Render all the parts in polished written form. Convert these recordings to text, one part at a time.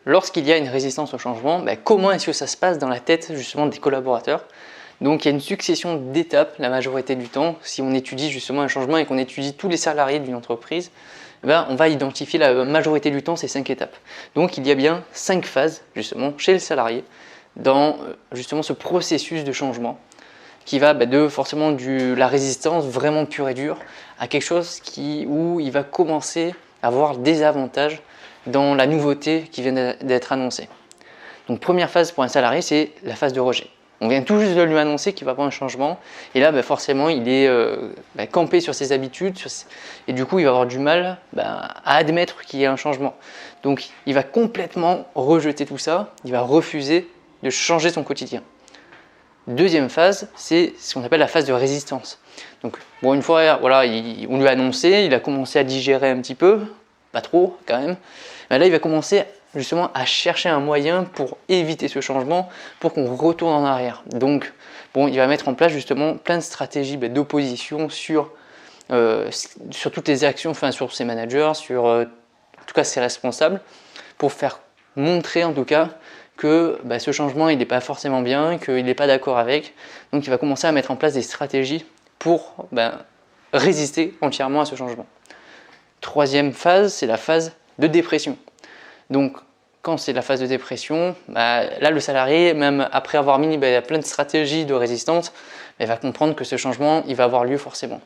lorsqu'il y a une résistance au changement, comment est-ce que ça se passe dans la tête justement des collaborateurs? Donc il y a une succession d'étapes la majorité du temps. Si on étudie justement un changement et qu'on étudie tous les salariés d'une entreprise, on va identifier la majorité du temps ces 5 étapes. Donc il y a bien 5 phases justement chez le salarié dans justement ce processus de changement qui va de forcément la résistance vraiment pure et dure à quelque chose où il va commencer à avoir des avantages dans la nouveauté qui vient d'être annoncée. Donc première phase pour un salarié, c'est la phase de rejet. On vient tout juste de lui annoncer qu'il va avoir un changement et là forcément il est campé sur ses habitudes et du coup il va avoir du mal à admettre qu'il y a un changement. Donc il va complètement rejeter tout ça, il va refuser de changer son quotidien. Deuxième phase, c'est ce qu'on appelle la phase de résistance. Donc bon, une fois voilà, on lui a annoncé, il a commencé à digérer un petit peu, pas trop quand même, mais là il va commencer justement à chercher un moyen pour éviter ce changement, pour qu'on retourne en arrière. Donc bon, il va mettre en place justement plein de stratégies d'opposition sur toutes les actions, enfin sur ses managers, sur en tout cas ses responsables, pour faire montrer en tout cas que ce changement il n'est pas forcément bien, qu'il n'est pas d'accord avec. Donc il va commencer à mettre en place des stratégies pour résister entièrement à ce changement. Troisième phase, c'est la phase de dépression. Donc quand c'est la phase de dépression, là le salarié, même après avoir mis plein de stratégies de résistance, il va comprendre que ce changement il va avoir lieu forcément.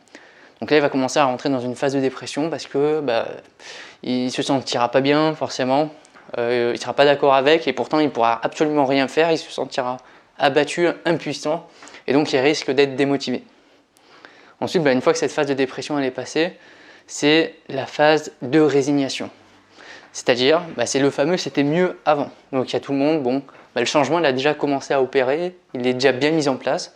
Donc là il va commencer à rentrer dans une phase de dépression parce que il se sentira pas bien forcément, il ne sera pas d'accord avec et pourtant il ne pourra absolument rien faire, il se sentira abattu, impuissant et donc il risque d'être démotivé. Ensuite, une fois que cette phase de dépression elle est passée, c'est la phase de résignation. C'est-à-dire, c'est le fameux « c'était mieux avant ». Donc il y a tout le monde, le changement il a déjà commencé à opérer, il est déjà bien mis en place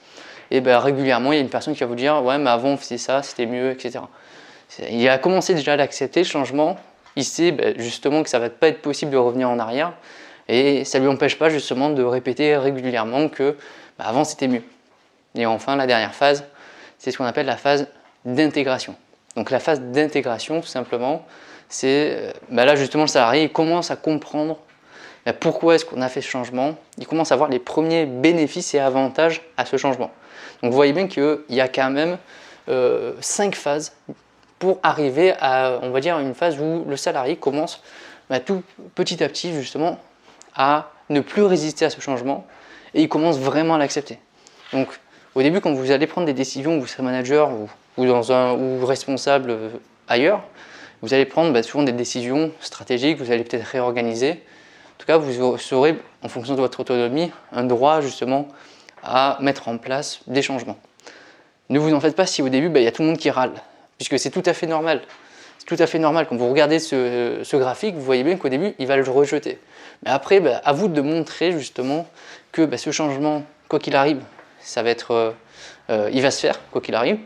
et régulièrement il y a une personne qui va vous dire « ouais mais avant on faisait ça, c'était mieux, etc. » Il a commencé déjà à l'accepter le changement, il sait justement que ça ne va pas être possible de revenir en arrière et ça ne lui empêche pas justement de répéter régulièrement que avant c'était mieux. Et enfin la dernière phase, c'est ce qu'on appelle la phase d'intégration. Donc la phase d'intégration tout simplement, c'est là justement le salarié il commence à comprendre pourquoi est-ce qu'on a fait ce changement, il commence à voir les premiers bénéfices et avantages à ce changement. Donc vous voyez bien qu'il y a quand même 5 phases pour arriver à, on va dire, une phase où le salarié commence tout petit à petit justement à ne plus résister à ce changement et il commence vraiment à l'accepter. Donc au début quand vous allez prendre des décisions, vous serez manager ou responsable ailleurs, vous allez prendre souvent des décisions stratégiques, vous allez peut-être réorganiser. En tout cas, vous aurez, en fonction de votre autonomie, un droit justement à mettre en place des changements. Ne vous en faites pas si au début, il y a tout le monde qui râle, puisque c'est tout à fait normal. C'est tout à fait normal. Quand vous regardez ce graphique, vous voyez bien qu'au début, il va le rejeter. Mais après, à vous de montrer justement que ce changement, quoi qu'il arrive, ça va être, il va se faire, quoi qu'il arrive.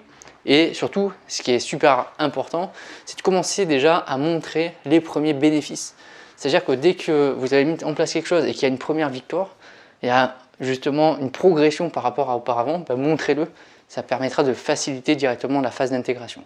Et surtout, ce qui est super important, c'est de commencer déjà à montrer les premiers bénéfices. C'est-à-dire que dès que vous avez mis en place quelque chose et qu'il y a une première victoire, il y a justement une progression par rapport à auparavant, montrez-le, ça permettra de faciliter directement la phase d'intégration.